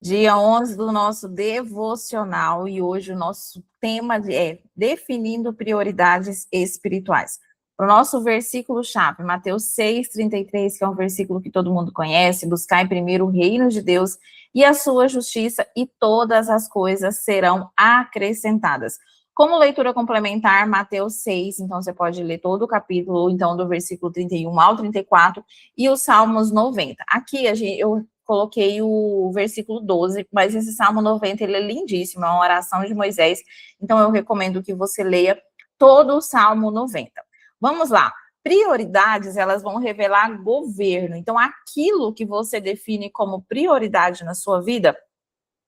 Dia 11 do nosso devocional e hoje o nosso tema é definindo prioridades espirituais. O nosso versículo-chave, Mateus 6:33, que é um versículo que todo mundo conhece: buscai primeiro o reino de Deus e a sua justiça e todas as coisas serão acrescentadas. Como leitura complementar, Mateus 6, então você pode ler todo o capítulo, então do versículo 31 ao 34 e os Salmos 90. Aqui eu coloquei o versículo 12, mas esse Salmo 90, ele é lindíssimo, é uma oração de Moisés, então eu recomendo que você leia todo o Salmo 90. Vamos lá. Prioridades, elas vão revelar governo. Então, aquilo que você define como prioridade na sua vida,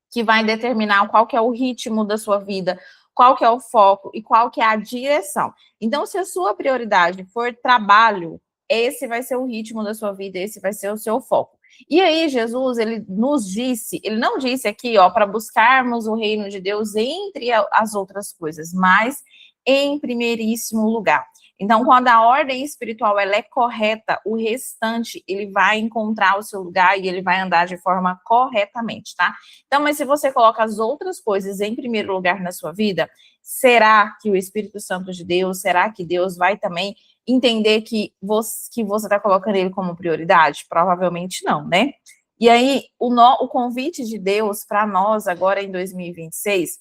que vai determinar qual que é o ritmo da sua vida, qual que é o foco e qual que é a direção. Então, se a sua prioridade for trabalho, esse vai ser o ritmo da sua vida, esse vai ser o seu foco. E aí, Jesus, ele nos disse, ele não disse aqui, ó, para buscarmos o reino de Deus entre as outras coisas, mas em primeiríssimo lugar. Então, quando a ordem espiritual ela é correta, o restante ele vai encontrar o seu lugar e ele vai andar de forma corretamente, tá? Então, mas se você coloca as outras coisas em primeiro lugar na sua vida, será que o Espírito Santo de Deus, será que Deus vai também entender que você está colocando ele como prioridade? Provavelmente não, né? E aí, o convite de Deus para nós agora em 2026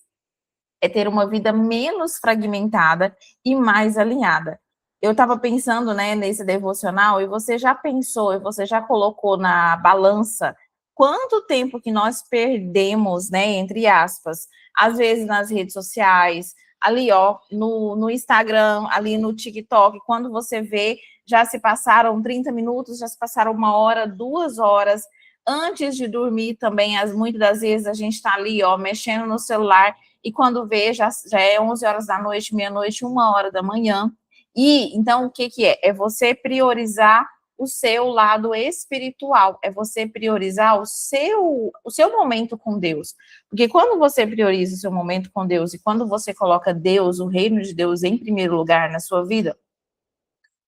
é ter uma vida menos fragmentada e mais alinhada. Eu estava pensando, né, nesse devocional, e você já pensou, e você já colocou na balança quanto tempo que nós perdemos, né, entre aspas, às vezes nas redes sociais, ali, ó, no Instagram, ali no TikTok, quando você vê, já se passaram 30 minutos, já se passaram 1 hora, 2 horas, antes de dormir também, muitas das vezes a gente está ali, ó, mexendo no celular, e quando vê, já é 11 horas da noite, meia-noite, 1 hora da manhã. E, então, o que é? É você priorizar o seu lado espiritual, é você priorizar o seu momento com Deus. Porque quando você prioriza o seu momento com Deus e quando você coloca Deus, o reino de Deus em primeiro lugar na sua vida,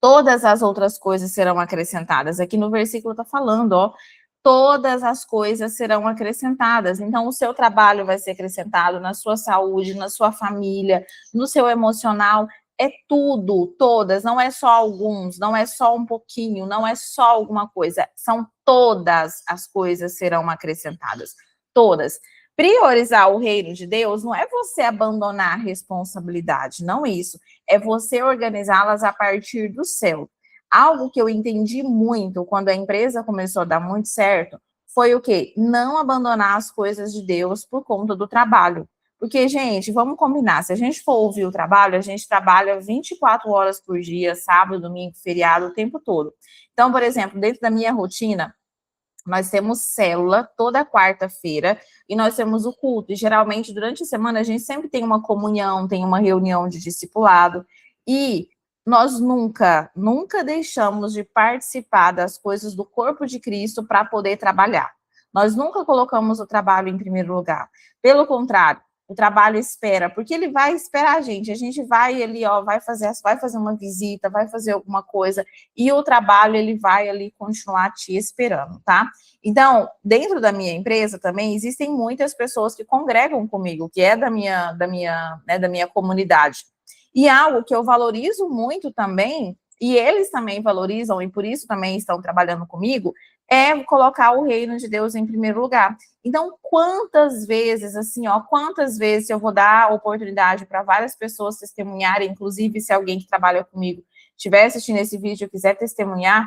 todas as outras coisas serão acrescentadas. Aqui no versículo está falando, ó, todas as coisas serão acrescentadas. Então, o seu trabalho vai ser acrescentado, na sua saúde, na sua família, no seu emocional, é tudo, todas, não é só alguns, não é só um pouquinho, não é só alguma coisa, são todas as coisas serão acrescentadas, todas. Priorizar o reino de Deus não é você abandonar a responsabilidade, não é isso, é você organizá-las a partir do céu. Algo que eu entendi muito quando a empresa começou a dar muito certo foi o quê? Não abandonar as coisas de Deus por conta do trabalho. Porque, gente, vamos combinar, se a gente for ouvir o trabalho, a gente trabalha 24 horas por dia, sábado, domingo, feriado, o tempo todo. Então, por exemplo, dentro da minha rotina, nós temos célula toda quarta-feira e nós temos o culto. E geralmente, durante a semana, a gente sempre tem uma comunhão, tem uma reunião de discipulado. E nós nunca deixamos de participar das coisas do corpo de Cristo para poder trabalhar. Nós nunca colocamos o trabalho em primeiro lugar. Pelo contrário, o trabalho espera, porque ele vai esperar a gente vai ali, ó, vai fazer uma visita, vai fazer alguma coisa, e o trabalho, ele vai ali continuar te esperando, tá? Então, dentro da minha empresa também, existem muitas pessoas que congregam comigo, que é da minha comunidade. E algo que eu valorizo muito também, e eles também valorizam, e por isso também estão trabalhando comigo, é colocar o reino de Deus em primeiro lugar. Então, quantas vezes, assim, ó, quantas vezes eu vou dar oportunidade para várias pessoas testemunharem, inclusive se alguém que trabalha comigo estiver assistindo esse vídeo e quiser testemunhar,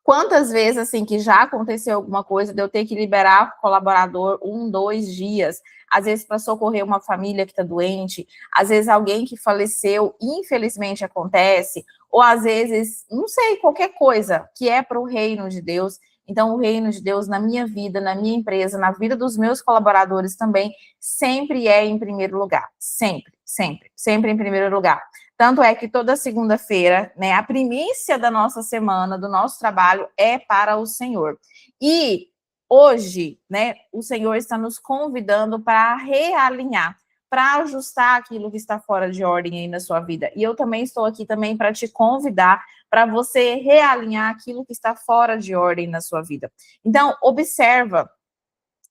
quantas vezes, assim, que já aconteceu alguma coisa de eu ter que liberar colaborador 1, 2 dias, às vezes para socorrer uma família que está doente, às vezes alguém que faleceu, infelizmente acontece, ou às vezes, não sei, qualquer coisa que é para o reino de Deus. Então, o reino de Deus na minha vida, na minha empresa, na vida dos meus colaboradores também, sempre é em primeiro lugar. Sempre, sempre, sempre em primeiro lugar. Tanto é que toda segunda-feira, né, a primícia da nossa semana, do nosso trabalho, é para o Senhor. E hoje, né, o Senhor está nos convidando para realinhar, para ajustar aquilo que está fora de ordem aí na sua vida. E eu também estou aqui também para te convidar para você realinhar aquilo que está fora de ordem na sua vida. Então, observa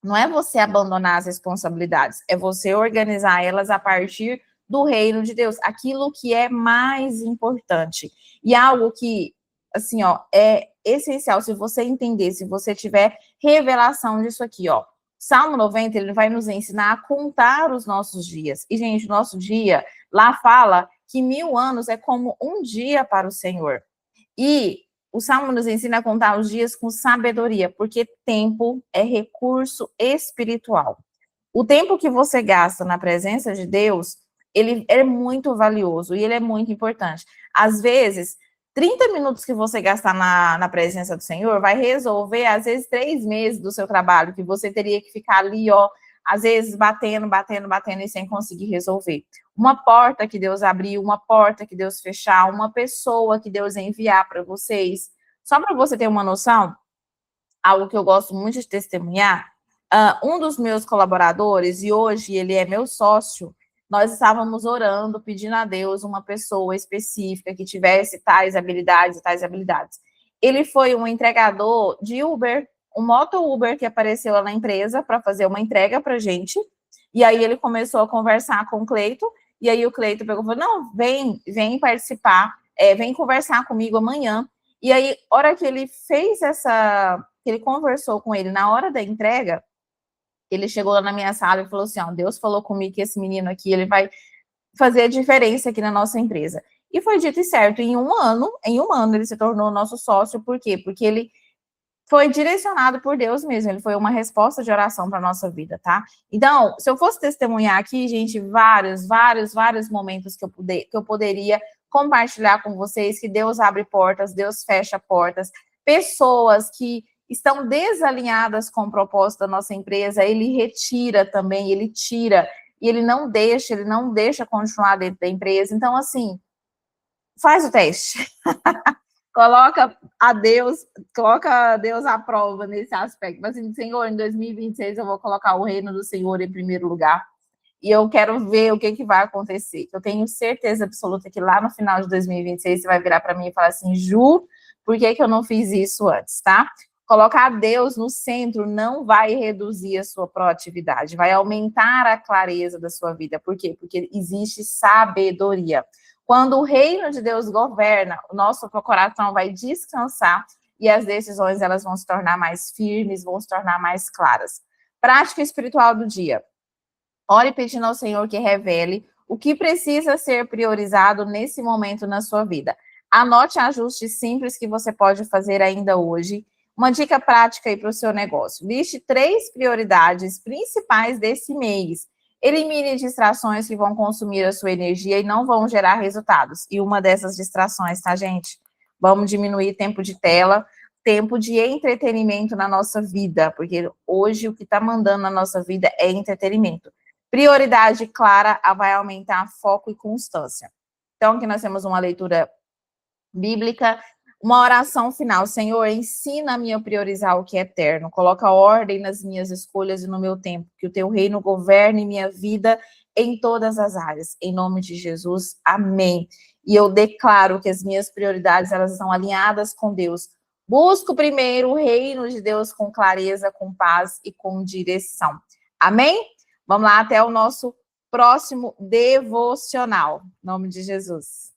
Não é você abandonar as responsabilidades, é você organizar elas a partir do reino de Deus, aquilo que é mais importante. E algo que, assim, ó, é essencial, se você entender, se você tiver revelação disso aqui, ó. Salmo 90, ele vai nos ensinar a contar os nossos dias. E, gente, o nosso dia, lá fala que 1000 anos é como um dia para o Senhor. E o Salmo nos ensina a contar os dias com sabedoria, porque tempo é recurso espiritual. O tempo que você gasta na presença de Deus, ele é muito valioso e ele é muito importante. Às vezes, 30 minutos que você gastar na presença do Senhor vai resolver, às vezes, 3 meses do seu trabalho, que você teria que ficar ali, ó, às vezes, batendo e sem conseguir resolver. Uma porta que Deus abriu, uma porta que Deus fechar, uma pessoa que Deus enviar para vocês. Só para você ter uma noção, algo que eu gosto muito de testemunhar, um dos meus colaboradores, e hoje ele é meu sócio, nós estávamos orando, pedindo a Deus uma pessoa específica que tivesse tais habilidades e tais habilidades. Ele foi um entregador de Uber, um moto Uber que apareceu lá na empresa para fazer uma entrega para gente, e aí ele começou a conversar com o Cleito, e aí o Cleito pegou e falou, não, vem participar, vem conversar comigo amanhã. E aí, hora que ele fez que ele conversou com ele na hora da entrega, ele chegou lá na minha sala e falou assim, ó, Deus falou comigo que esse menino aqui, ele vai fazer a diferença aqui na nossa empresa. E foi dito e certo, em um ano ele se tornou nosso sócio, por quê? Porque ele foi direcionado por Deus mesmo, ele foi uma resposta de oração para a nossa vida, tá? Então, se eu fosse testemunhar aqui, gente, vários momentos que eu poderia compartilhar com vocês, que Deus abre portas, Deus fecha portas, pessoas que estão desalinhadas com o propósito da nossa empresa, ele retira também, ele tira, e ele não deixa continuar dentro da empresa. Então, assim, faz o teste. Coloca a Deus à prova nesse aspecto. Mas, assim, Senhor, em 2026 eu vou colocar o reino do Senhor em primeiro lugar. E eu quero ver o que vai acontecer. Eu tenho certeza absoluta que lá no final de 2026 você vai virar para mim e falar assim, Ju, por que eu não fiz isso antes, tá? Colocar Deus no centro não vai reduzir a sua proatividade, vai aumentar a clareza da sua vida. Por quê? Porque existe sabedoria. Quando o reino de Deus governa, o nosso coração vai descansar e as decisões elas vão se tornar mais firmes, vão se tornar mais claras. Prática espiritual do dia. Ore pedindo ao Senhor que revele o que precisa ser priorizado nesse momento na sua vida. Anote ajustes simples que você pode fazer ainda hoje. Uma dica prática aí para o seu negócio. Liste 3 prioridades principais desse mês. Elimine distrações que vão consumir a sua energia e não vão gerar resultados. E uma dessas distrações, tá, gente? Vamos diminuir tempo de tela, tempo de entretenimento na nossa vida, porque hoje o que está mandando na nossa vida é entretenimento. Prioridade clara vai aumentar foco e constância. Então, aqui nós temos uma leitura bíblica, uma oração final. Senhor, ensina-me a priorizar o que é eterno. Coloca ordem nas minhas escolhas e no meu tempo. Que o teu reino governe minha vida em todas as áreas. Em nome de Jesus, amém. E eu declaro que as minhas prioridades, elas estão alinhadas com Deus. Busco primeiro o reino de Deus com clareza, com paz e com direção. Amém? Vamos lá, até o nosso próximo devocional. Em nome de Jesus.